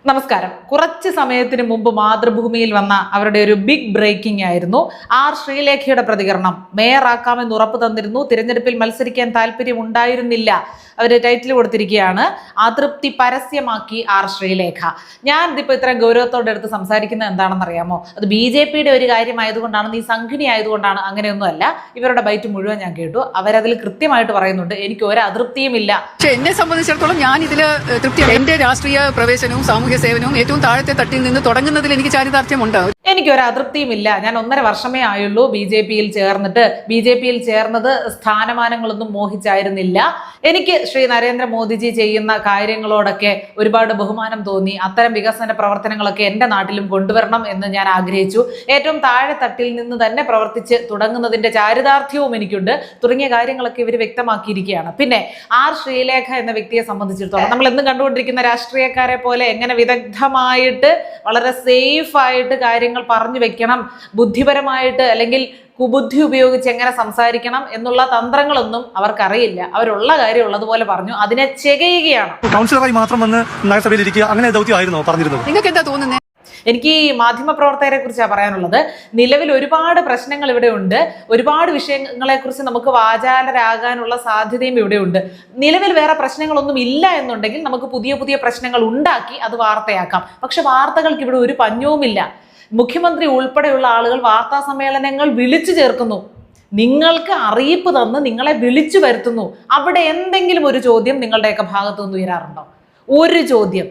നമസ്കാരം. കുറച്ച് സമയത്തിന് മുമ്പ് മാതൃഭൂമിയിൽ വന്ന അവരുടെ ഒരു ബിഗ് ബ്രേക്കിംഗ് ആയിരുന്നു ആർ ശ്രീലേഖയുടെ പ്രതികരണം. മേയറാക്കാമെന്ന് ഉറപ്പ് തന്നിരുന്നു, തിരഞ്ഞെടുപ്പിൽ മത്സരിക്കാൻ താല്പര്യം ഉണ്ടായിരുന്നില്ല. അവര് ടൈറ്റിൽ കൊടുത്തിരിക്കുകയാണ്, അതൃപ്തി പരസ്യമാക്കി ആർ ശ്രീലേഖ. ഞാൻ ഇതിപ്പോൾ ഇത്രയും ഗൗരവത്തോടെ എടുത്ത് സംസാരിക്കുന്നത് എന്താണെന്ന് അറിയാമോ? അത് BJP-യുടെ ഒരു കാര്യമായതുകൊണ്ടാണ്, നീ സംഘിണി ആയതുകൊണ്ടാണ്, അങ്ങനെയൊന്നും അല്ല. ഇവരുടെ ബൈറ്റ് മുഴുവൻ ഞാൻ കേട്ടു. അവരതിൽ കൃത്യമായിട്ട് പറയുന്നുണ്ട്, എനിക്ക് ഒരു അതൃപ്തിയും ഇല്ല. പക്ഷെ എന്നെ സംബന്ധിച്ചിടത്തോളം ഞാൻ ഇതിൽ തൃപ്തിയാണ്. എന്റെ രാഷ്ട്രീയ പ്രവേശനവും സാമൂഹ്യ സേവനവും ഏറ്റവും താഴത്തെ തട്ടിൽ നിന്ന് തുടങ്ങുന്നതിൽ എനിക്ക് ചാരിതാർത്ഥ്യമുണ്ട്. എനിക്കൊരു അതൃപ്തിയുമില്ല. ഞാൻ 1.5 വർഷമേ ആയുള്ളൂ BJP-യിൽ ചേർന്നിട്ട്. BJP-യിൽ ചേർന്നത് സ്ഥാനമാനങ്ങളൊന്നും മോഹിച്ചായിരുന്നില്ല. എനിക്ക് ശ്രീ നരേന്ദ്രമോദിജി ചെയ്യുന്ന കാര്യങ്ങളോടൊക്കെ ഒരുപാട് ബഹുമാനം തോന്നി. അത്തരം വികസന പ്രവർത്തനങ്ങളൊക്കെ എൻ്റെ നാട്ടിലും കൊണ്ടുവരണം എന്ന് ഞാൻ ആഗ്രഹിച്ചു. ഏറ്റവും താഴെ തട്ടിൽ നിന്ന് തന്നെ പ്രവർത്തിച്ച് തുടങ്ങുന്നതിൻ്റെ ചാരിതാർത്ഥ്യവും എനിക്കുണ്ട്. തുടങ്ങിയ കാര്യങ്ങളൊക്കെ ഇവർ വ്യക്തമാക്കിയിരിക്കുകയാണ്. പിന്നെ ആർ ശ്രീലേഖ എന്ന വ്യക്തിയെ സംബന്ധിച്ചിടത്തോളം നമ്മൾ എന്നും കണ്ടുകൊണ്ടിരിക്കുന്ന രാഷ്ട്രീയക്കാരെ പോലെ എങ്ങനെ വിദഗ്ധമായിട്ട് വളരെ സേഫായിട്ട് കാര്യങ്ങൾ പറഞ്ഞു വെക്കണം, ബുദ്ധിപരമായിട്ട് അല്ലെങ്കിൽ കുബുദ്ധി ഉപയോഗിച്ച് എങ്ങനെ സംസാരിക്കണം എന്നുള്ള തന്ത്രങ്ങളൊന്നും അവർക്കറിയില്ല. അവരുള്ള കാര്യം ഉള്ളതുപോലെ പറഞ്ഞു, അതിനെ ചെകയുകയാണ്. കൗൺസിലറായി മാത്രം വന്ന് നഗരസഭയിൽ ഇരിക്കുക, അങ്ങനെ ദൗത്യമായിരുന്നോ പറഞ്ഞിരുന്നത്? നിങ്ങൾക്ക് എന്താ തോന്നുന്നത്? എനിക്ക് ഈ മാധ്യമപ്രവർത്തകരെ കുറിച്ചാണ് പറയാനുള്ളത്. നിലവിൽ ഒരുപാട് പ്രശ്നങ്ങൾ ഇവിടെ ഉണ്ട്. ഒരുപാട് വിഷയങ്ങളെ കുറിച്ച് നമുക്ക് വാചാലരാകാനുള്ള സാധ്യതയും ഇവിടെ ഉണ്ട്. നിലവിൽ വേറെ പ്രശ്നങ്ങളൊന്നും ഇല്ല എന്നുണ്ടെങ്കിൽ നമുക്ക് പുതിയ പുതിയ പ്രശ്നങ്ങൾ ഉണ്ടാക്കി അത് വാർത്തയാക്കാം. പക്ഷെ വാർത്തകൾക്ക് ഇവിടെ ഒരു പഞ്ഞവുമില്ല. മുഖ്യമന്ത്രി ഉൾപ്പെടെയുള്ള ആളുകൾ വാർത്താ സമ്മേളനങ്ങൾ വിളിച്ചു ചേർക്കുന്നു, നിങ്ങൾക്ക് അറിയിപ്പ് തന്ന് നിങ്ങളെ വിളിച്ചു വരുത്തുന്നു. അവിടെ എന്തെങ്കിലും ഒരു ചോദ്യം നിങ്ങളുടെയൊക്കെ ഭാഗത്തു നിന്ന് ഉയരാറുണ്ടോ? ഒരു ചോദ്യം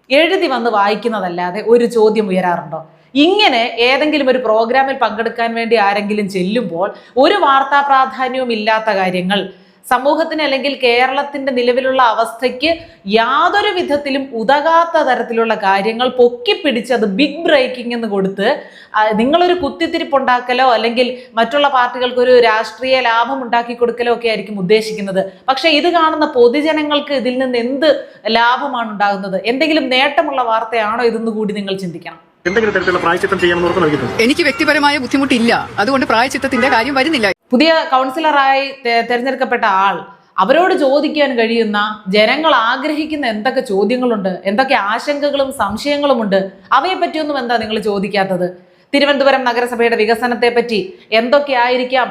എഴുതി വന്ന് വായിക്കുന്നതല്ലാതെ ഒരു ചോദ്യം ഉയരാറുണ്ടോ? ഇങ്ങനെ ഏതെങ്കിലും ഒരു പ്രോഗ്രാമിൽ പങ്കെടുക്കാൻ വേണ്ടി ആരെങ്കിലും ചെല്ലുമ്പോൾ ഒരു വാർത്താ പ്രാധാന്യവും ഇല്ലാത്ത കാര്യങ്ങൾ, സമൂഹത്തിന് അല്ലെങ്കിൽ കേരളത്തിന്റെ നിലവിലുള്ള അവസ്ഥയ്ക്ക് യാതൊരു വിധത്തിലും ഉതകാത്ത തരത്തിലുള്ള കാര്യങ്ങൾ പൊക്കിപ്പിടിച്ച് അത് ബിഗ് ബ്രേക്കിംഗ് എന്ന് കൊടുത്ത് നിങ്ങളൊരു കുത്തിത്തിരിപ്പുണ്ടാക്കലോ അല്ലെങ്കിൽ മറ്റുള്ള പാർട്ടികൾക്ക് ഒരു രാഷ്ട്രീയ ലാഭം ഉണ്ടാക്കി കൊടുക്കലോ ഒക്കെ ആയിരിക്കും ഉദ്ദേശിക്കുന്നത്. പക്ഷെ ഇത് കാണുന്ന പൊതുജനങ്ങൾക്ക് ഇതിൽ നിന്ന് എന്ത് ലാഭമാണ് ഉണ്ടാകുന്നത്? എന്തെങ്കിലും നേട്ടമുള്ള വാർത്തയാണോ ഇതെന്ന് കൂടി നിങ്ങൾ ചിന്തിക്കണം. എന്തെങ്കിലും തരത്തിലുള്ള പ്രായച്ചിത്തം ചെയ്യാമെന്ന് ഉറപ്പ് നൽകിയിട്ടുണ്ട്? എനിക്ക് വ്യക്തിപരമായ ബുദ്ധിമുട്ടില്ല, അതുകൊണ്ട് പ്രായച്ചിത്തത്തിന്റെ കാര്യം വരുന്നില്ല. പുതിയ കൗൺസിലറായി തിരഞ്ഞെടുക്കപ്പെട്ട ആൾ, അവരോട് ചോദിക്കാൻ കഴിയുന്ന, ജനങ്ങൾ ആഗ്രഹിക്കുന്ന എന്തൊക്കെ ചോദ്യങ്ങളുണ്ട്, എന്തൊക്കെ ആശങ്കകളും സംശയങ്ങളുമുണ്ട്, അവയെ പറ്റിയൊന്നും എന്താ നിങ്ങൾ ചോദിക്കാത്തത്? തിരുവനന്തപുരം നഗരസഭയുടെ വികസനത്തെ പറ്റി എന്തൊക്കെയായിരിക്കാം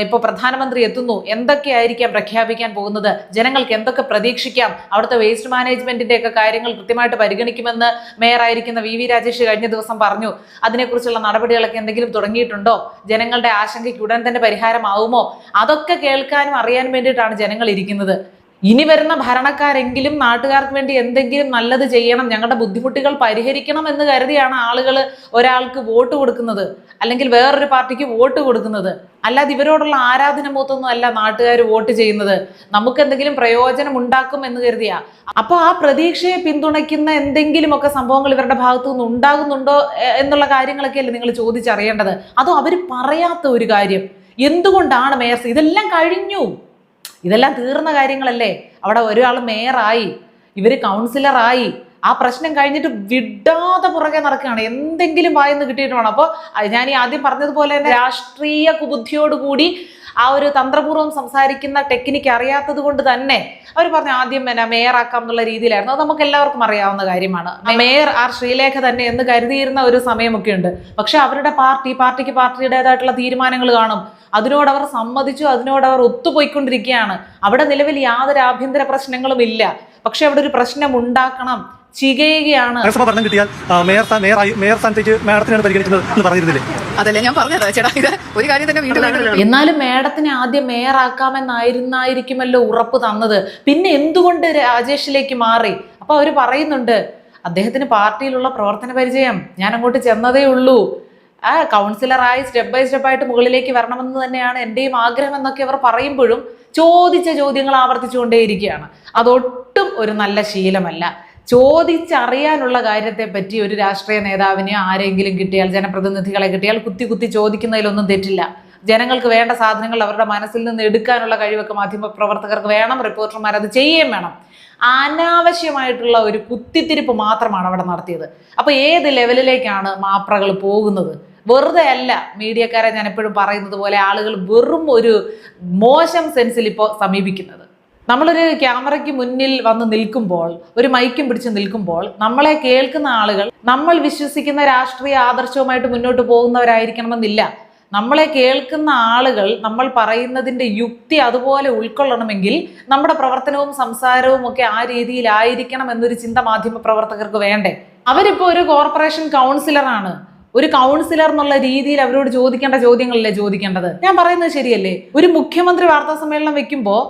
ഇപ്പോൾ പ്രധാനമന്ത്രി എത്തുന്നു, എന്തൊക്കെയായിരിക്കാം പ്രഖ്യാപിക്കാൻ പോകുന്നത്, ജനങ്ങൾക്ക് എന്തൊക്കെ പ്രതീക്ഷിക്കാം, അവിടുത്തെ വേസ്റ്റ് മാനേജ്മെന്റിന്റെ ഒക്കെ കാര്യങ്ങൾ കൃത്യമായിട്ട് പരിഗണിക്കുമെന്ന് മേയറായിരിക്കുന്ന VV രാജേഷ് കഴിഞ്ഞ ദിവസം പറഞ്ഞു. അതിനെക്കുറിച്ചുള്ള നടപടികളൊക്കെ എന്തെങ്കിലും തുടങ്ങിയിട്ടുണ്ടോ? ജനങ്ങളുടെ ആശങ്കയ്ക്ക് ഉടൻ തന്നെ പരിഹാരമാവുമോ? അതൊക്കെ കേൾക്കാനും അറിയാനും വേണ്ടിയിട്ടാണ് ജനങ്ങൾ ഇരിക്കുന്നത്. ഇനി വരുന്ന ഭരണക്കാരെങ്കിലും നാട്ടുകാർക്ക് വേണ്ടി എന്തെങ്കിലും നല്ലത് ചെയ്യണം, ഞങ്ങളുടെ ബുദ്ധിമുട്ടുകൾ പരിഹരിക്കണം എന്ന് കരുതിയാണ് ആളുകൾ ഒരാൾക്ക് വോട്ട് കൊടുക്കുന്നത്, അല്ലെങ്കിൽ വേറൊരു പാർട്ടിക്ക് വോട്ട് കൊടുക്കുന്നത്. അല്ലാതെ ഇവരോടുള്ള ആരാധന മൂത്തൊന്നും അല്ല നാട്ടുകാർ വോട്ട് ചെയ്യുന്നത്. നമുക്ക് എന്തെങ്കിലും പ്രയോജനം ഉണ്ടാക്കും എന്ന് കരുതിയാ. അപ്പൊ ആ പ്രതീക്ഷയെ പിന്തുണയ്ക്കുന്ന എന്തെങ്കിലുമൊക്കെ സംഭവങ്ങൾ ഇവരുടെ ഭാഗത്തു നിന്ന് ഉണ്ടാകുന്നുണ്ടോ എന്നുള്ള കാര്യങ്ങളൊക്കെ അല്ലേ നിങ്ങൾ ചോദിച്ചറിയേണ്ടത്. അതോ അവർ പറയാത്ത ഒരു കാര്യം, എന്തുകൊണ്ടാണ് മേയർ, ഇതെല്ലാം കഴിഞ്ഞു, ഇതെല്ലാം തീർന്ന കാര്യങ്ങളല്ലേ? അവിടെ ഒരാൾ മേയറായി, ഇവര് കൗൺസിലറായി, ആ പ്രശ്നം കഴിഞ്ഞിട്ട് വിടാതെ പുറകെ നടക്കുകയാണ്. എന്തെങ്കിലും വായിന്ന് കിട്ടിയിട്ട് വേണം. അപ്പോൾ ഞാൻ ഈ ആദ്യം പറഞ്ഞതുപോലെ തന്നെ രാഷ്ട്രീയ കുബുദ്ധിയോടുകൂടി ആ ഒരു തന്ത്രപൂർവ്വം സംസാരിക്കുന്ന ടെക്നിക്ക് അറിയാത്തത് കൊണ്ട് തന്നെ അവർ പറഞ്ഞു ആദ്യം മേയറാക്കാം എന്നുള്ള രീതിയിലായിരുന്നു. അത് നമുക്ക് എല്ലാവർക്കും അറിയാവുന്ന കാര്യമാണ്. മേയർ ആർ ശ്രീലേഖ തന്നെ എന്ന് കരുതിയിരുന്ന ഒരു സമയമൊക്കെ ഉണ്ട്. പക്ഷെ അവരുടെ പാർട്ടിക്ക് പാർട്ടിയുടേതായിട്ടുള്ള തീരുമാനങ്ങൾ കാണും. അതിനോട് അവർ സമ്മതിച്ചു, അതിനോട് അവർ ഒത്തുപോയിക്കൊണ്ടിരിക്കുകയാണ്. അവിടെ നിലവിൽ യാതൊരു ആഭ്യന്തര പ്രശ്നങ്ങളും ഇല്ല. പക്ഷെ അവിടെ ഒരു പ്രശ്നം ഉണ്ടാക്കണം, ചികയുകയാണ്. അതല്ലേ ഞാൻ പറഞ്ഞത് ചേട്ടാ, ഇത് ഒരു കാര്യം തന്നെ വീണ്ടും. എന്നാലും മേഡത്തിനെ ആദ്യം മേയറാക്കാമെന്നായിരുന്നായിരിക്കുമല്ലോ ഉറപ്പ് തന്നത്. പിന്നെ എന്തുകൊണ്ട് രാജേഷിലേക്ക് മാറി? അപ്പൊ അവര് പറയുന്നുണ്ട്, അദ്ദേഹത്തിന് പാർട്ടിയിലുള്ള പ്രവർത്തന പരിചയം, ഞാൻ അങ്ങോട്ട് ചെന്നതേ ഉള്ളൂ, കൗൺസിലറായി സ്റ്റെപ്പ് ബൈ സ്റ്റെപ്പായിട്ട് മുകളിലേക്ക് വരണമെന്ന് തന്നെയാണ് എൻ്റെയും ആഗ്രഹം എന്നൊക്കെ അവർ പറയുമ്പോഴും ചോദിച്ച ചോദ്യങ്ങൾ ആവർത്തിച്ചുകൊണ്ടേയിരിക്കുകയാണ്. അതൊട്ടും ഒരു നല്ല ശീലമല്ല. ചോദിച്ചറിയാനുള്ള കാര്യത്തെ പറ്റി ഒരു രാഷ്ട്രീയ നേതാവിനെ ആരെങ്കിലും കിട്ടിയാൽ, ജനപ്രതിനിധികളെ കിട്ടിയാൽ കുത്തി ചോദിക്കുന്നതിലൊന്നും തെറ്റില്ല. ജനങ്ങൾക്ക് വേണ്ട സാധനങ്ങൾ അവരുടെ മനസ്സിൽ നിന്ന് എടുക്കാനുള്ള കഴിവൊക്കെ മാധ്യമപ്രവർത്തകർക്ക് വേണം, റിപ്പോർട്ടർമാർ അത് ചെയ്യുകയും വേണം. അനാവശ്യമായിട്ടുള്ള ഒരു കുത്തിത്തിരിപ്പ് മാത്രമാണ് അവിടെ നടത്തിയത്. അപ്പൊ ഏത് ലെവലിലേക്കാണ് മാപ്രകൾ പോകുന്നത്? വെറുതെ അല്ല മീഡിയക്കാരെ ഞാൻ എപ്പോഴും പറയുന്നത് പോലെ ആളുകൾ വെറും ഒരു മോശം സെൻസിൽ ഇപ്പോൾ സമീപിക്കുന്നത്. നമ്മളൊരു ക്യാമറയ്ക്ക് മുന്നിൽ വന്ന് നിൽക്കുമ്പോൾ, ഒരു മൈക്കും പിടിച്ച് നിൽക്കുമ്പോൾ, നമ്മളെ കേൾക്കുന്ന ആളുകൾ നമ്മൾ വിശ്വസിക്കുന്ന രാഷ്ട്രീയ ആദർശവുമായിട്ട് മുന്നോട്ട് പോകുന്നവരായിരിക്കണമെന്നില്ല. നമ്മളെ കേൾക്കുന്ന ആളുകൾ നമ്മൾ പറയുന്നതിൻ്റെ യുക്തി അതുപോലെ ഉൾക്കൊള്ളണമെങ്കിൽ നമ്മുടെ പ്രവർത്തനവും സംസാരവും ഒക്കെ ആ രീതിയിലായിരിക്കണം എന്നൊരു ചിന്ത മാധ്യമ പ്രവർത്തകർക്ക് വേണ്ടേ? അവരിപ്പോൾ ഒരു കോർപ്പറേഷൻ കൗൺസിലറാണ്. ഒരു കൗൺസിലർ എന്നുള്ള രീതിയിൽ അവരോട് ചോദിക്കേണ്ട ചോദ്യങ്ങളല്ലേ ചോദിക്കേണ്ടത്? ഞാൻ പറയുന്നത് ശരിയല്ലേ? ഒരു മുഖ്യമന്ത്രി വാർത്താ സമ്മേളനം വെക്കുമ്പോൾ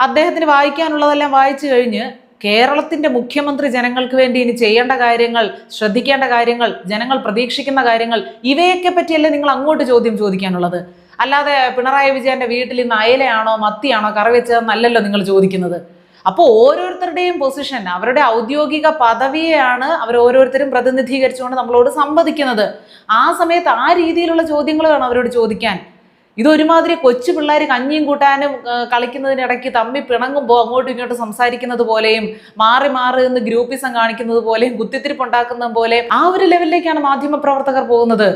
അദ്ദേഹത്തിന് വായിക്കാനുള്ളതെല്ലാം വായിച്ചു കഴിഞ്ഞ് കേരളത്തിന്റെ മുഖ്യമന്ത്രി ജനങ്ങൾക്ക് വേണ്ടി ഇനി ചെയ്യേണ്ട കാര്യങ്ങൾ, ശ്രദ്ധിക്കേണ്ട കാര്യങ്ങൾ, ജനങ്ങൾ പ്രതീക്ഷിക്കുന്ന കാര്യങ്ങൾ, ഇവയൊക്കെ പറ്റിയല്ലേ നിങ്ങൾ അങ്ങോട്ട് ചോദ്യം ചോദിക്കാനുള്ളത്? അല്ലാതെ പിണറായി വിജയന്റെ വീട്ടിൽ ഇന്ന് അയലയാണോ മത്തിയാണോ കറി വെച്ചതെന്നല്ലല്ലോ നിങ്ങൾ ചോദിക്കുന്നത്. അപ്പോൾ ഓരോരുത്തരുടെയും പൊസിഷൻ, അവരുടെ ഔദ്യോഗിക പദവിയെയാണ് അവർ ഓരോരുത്തരും പ്രതിനിധീകരിച്ചുകൊണ്ട് നമ്മളോട് സംവദിക്കുന്നത്. ആ സമയത്ത് ആ രീതിയിലുള്ള ചോദ്യങ്ങൾ വേണം അവരോട് ചോദിക്കാൻ. ഇതൊരുമാതിരി കൊച്ചു പിള്ളേർ കഞ്ഞിയും കൂട്ടാനും കളിക്കുന്നതിനിടയ്ക്ക് തമ്മി പിണങ്ങുമ്പോൾ അങ്ങോട്ടും ഇങ്ങോട്ടും സംസാരിക്കുന്നത് പോലെയും മാറി മാറി എന്ന് ഗ്രൂപ്പിസം കാണിക്കുന്നത് പോലെയും കുത്തിത്തിരിപ്പുണ്ടാക്കുന്നത് പോലെയും ആ ഒരു ലെവലിലേക്കാണ് മാധ്യമ പ്രവർത്തകർ പോകുന്നത്.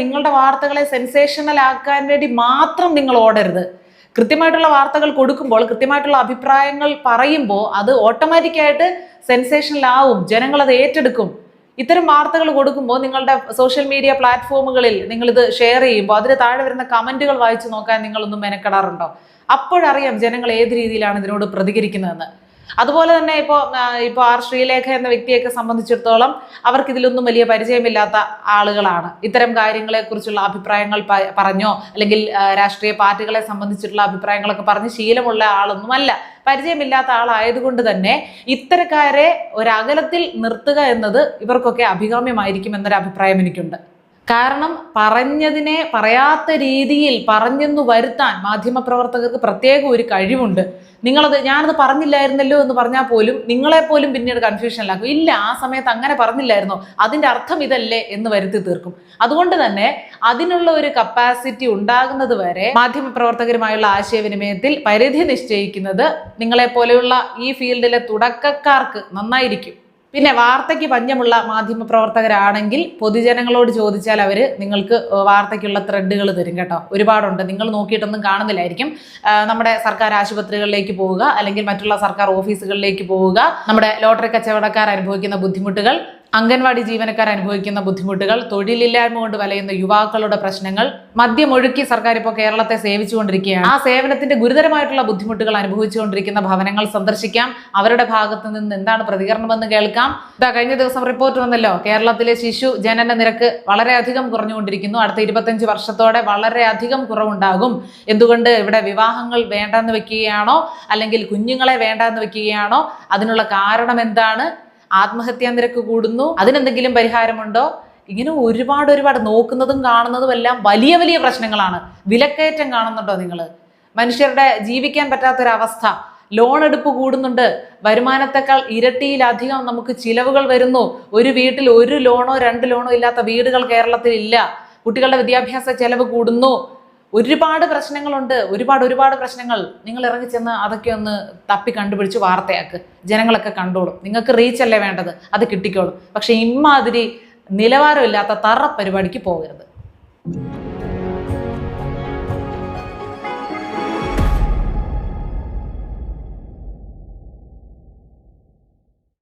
നിങ്ങളുടെ വാർത്തകളെ സെൻസേഷണൽ ആക്കാൻ വേണ്ടി മാത്രം നിങ്ങൾ ഓടരുത്. കൃത്യമായിട്ടുള്ള വാർത്തകൾ കൊടുക്കുമ്പോൾ, കൃത്യമായിട്ടുള്ള അഭിപ്രായങ്ങൾ പറയുമ്പോൾ അത് ഓട്ടോമാറ്റിക്കായിട്ട് സെൻസേഷനിലാവും, ജനങ്ങളത് ഏറ്റെടുക്കും. ഇത്തരം വാർത്തകൾ കൊടുക്കുമ്പോൾ നിങ്ങളുടെ സോഷ്യൽ മീഡിയ പ്ലാറ്റ്ഫോമുകളിൽ നിങ്ങളിത് ഷെയർ ചെയ്യുമ്പോൾ അതിന് താഴെ വരുന്ന കമന്റുകൾ വായിച്ചു നോക്കാൻ നിങ്ങളൊന്നും മെനക്കെടാറുണ്ടോ? അപ്പോഴറിയാം ജനങ്ങൾ ഏത് രീതിയിലാണ് ഇതിനോട് പ്രതികരിക്കുന്നതെന്ന്. അതുപോലെ തന്നെ ഇപ്പോൾ ആർ ശ്രീലേഖ എന്ന വ്യക്തിയൊക്കെ സംബന്ധിച്ചിടത്തോളം അവർക്ക് ഇതിലൊന്നും വലിയ പരിചയമില്ലാത്ത ആളുകളാണ്. ഇത്തരം കാര്യങ്ങളെക്കുറിച്ചുള്ള അഭിപ്രായങ്ങൾ പറഞ്ഞോ അല്ലെങ്കിൽ രാഷ്ട്രീയ പാർട്ടികളെ സംബന്ധിച്ചിട്ടുള്ള അഭിപ്രായങ്ങളൊക്കെ പറഞ്ഞ് ശീലമുള്ള ആളൊന്നുമല്ല. പരിചയമില്ലാത്ത ആളായതുകൊണ്ട് തന്നെ ഇത്തരക്കാരെ ഒരകലത്തിൽ നിർത്തുക എന്നത് ഇവർക്കൊക്കെ അഭികാമ്യമായിരിക്കും എന്നൊരു അഭിപ്രായം എനിക്കുണ്ട്. കാരണം പറഞ്ഞതിനെ പറയാത്ത രീതിയിൽ പറഞ്ഞെന്നു വരുത്താൻ മാധ്യമപ്രവർത്തകർക്ക് പ്രത്യേക ഒരു കഴിവുണ്ട്. ഞാനത് പറഞ്ഞില്ലായിരുന്നല്ലോ എന്ന് പറഞ്ഞാൽ പോലും നിങ്ങളെപ്പോലും പിന്നീട് കൺഫ്യൂഷനിലാക്കും. ഇല്ല, ആ സമയത്ത് അങ്ങനെ പറഞ്ഞില്ലായിരുന്നോ, അതിൻ്റെ അർത്ഥം ഇതല്ലേ എന്ന് വരുത്തി തീർക്കും. അതുകൊണ്ട് തന്നെ അതിനുള്ള ഒരു കപ്പാസിറ്റി ഉണ്ടാകുന്നത് വരെ മാധ്യമപ്രവർത്തകരുമായുള്ള ആശയവിനിമയത്തിൽ പരിധി നിശ്ചയിക്കുന്നത് നിങ്ങളെപ്പോലെയുള്ള ഈ ഫീൽഡിലെ തുടക്കക്കാർക്ക് നന്നായിരിക്കും. പിന്നെ വാർത്തയ്ക്ക് പഞ്ഞമുള്ള മാധ്യമപ്രവർത്തകരാണെങ്കിൽ പൊതുജനങ്ങളോട് ചോദിച്ചാൽ അവർ നിങ്ങൾക്ക് വാർത്തയ്ക്കുള്ള ത്രെഡുകൾ തരും കേട്ടോ. ഒരുപാടുണ്ട്, നിങ്ങൾ നോക്കിയിട്ടൊന്നും കാണുന്നില്ലായിരിക്കും. നമ്മുടെ സർക്കാർ ആശുപത്രികളിലേക്ക് പോവുക, അല്ലെങ്കിൽ മറ്റുള്ള സർക്കാർ ഓഫീസുകളിലേക്ക് പോവുക, നമ്മുടെ ലോട്ടറി കച്ചവടക്കാർ അനുഭവിക്കുന്ന ബുദ്ധിമുട്ടുകൾ, അംഗൻവാടി ജീവനക്കാർ അനുഭവിക്കുന്ന ബുദ്ധിമുട്ടുകൾ, തൊഴിലില്ലായ്മ കൊണ്ട് വലയുന്ന യുവാക്കളുടെ പ്രശ്നങ്ങൾ, മദ്യമൊഴുക്കി സർക്കാർ ഇപ്പോൾ കേരളത്തെ സേവിച്ചുകൊണ്ടിരിക്കുകയാണ്. ആ സേവനത്തിന്റെ ഗുരുതരമായിട്ടുള്ള ബുദ്ധിമുട്ടുകൾ അനുഭവിച്ചുകൊണ്ടിരിക്കുന്ന ഭവനങ്ങൾ സന്ദർശിക്കാം. അവരുടെ ഭാഗത്ത് നിന്ന് എന്താണ് പ്രതികരണമെന്ന് കേൾക്കാം. കഴിഞ്ഞ ദിവസം റിപ്പോർട്ട് വന്നല്ലോ, കേരളത്തിലെ ശിശു ജനന നിരക്ക് വളരെയധികം കുറഞ്ഞുകൊണ്ടിരിക്കുന്നു. അടുത്ത 25 വർഷത്തോടെ വളരെയധികം കുറവുണ്ടാകും. എന്തുകൊണ്ട്? ഇവിടെ വിവാഹങ്ങൾ വേണ്ടെന്ന് വെക്കുകയാണോ, അല്ലെങ്കിൽ കുഞ്ഞുങ്ങളെ വേണ്ടെന്ന് വെക്കുകയാണോ? അതിനുള്ള കാരണം എന്താണ്? ആത്മഹത്യാ നിരക്ക് കൂടുന്നു, അതിനെന്തെങ്കിലും പരിഹാരമുണ്ടോ? ഇങ്ങനെ ഒരുപാട് നോക്കുന്നതും കാണുന്നതും എല്ലാം വലിയ വലിയ പ്രശ്നങ്ങളാണ്. വിലക്കയറ്റം കാണുന്നുണ്ടോ നിങ്ങൾ? മനുഷ്യരുടെ ജീവിക്കാൻ പറ്റാത്തൊരവസ്ഥ, ലോൺ എടുപ്പ് കൂടുന്നുണ്ട്, വരുമാനത്തെക്കാൾ ഇരട്ടിയിലധികം നമുക്ക് ചിലവുകൾ വരുന്നു. ഒരു വീട്ടിൽ 1 ലോണോ 2 ലോണോ ഇല്ലാത്ത വീടുകൾ കേരളത്തിൽ ഇല്ല. കുട്ടികളുടെ വിദ്യാഭ്യാസ ചെലവ് കൂടുന്നു. ഒരുപാട് പ്രശ്നങ്ങളുണ്ട്, ഒരുപാട് പ്രശ്നങ്ങൾ. നിങ്ങൾ ഇറങ്ങിച്ചെന്ന് അതൊക്കെ ഒന്ന് തപ്പി കണ്ടുപിടിച്ച് വാർത്തയാക്ക്. ജനങ്ങളൊക്കെ കണ്ടോളും. നിങ്ങൾക്ക് റീച്ച് അല്ലേ വേണ്ടത്, അത് കിട്ടിക്കോളും. പക്ഷെ ഇമാതിരി നിലവാരമില്ലാത്ത തറ പരിപാടിക്ക് പോകരുത്.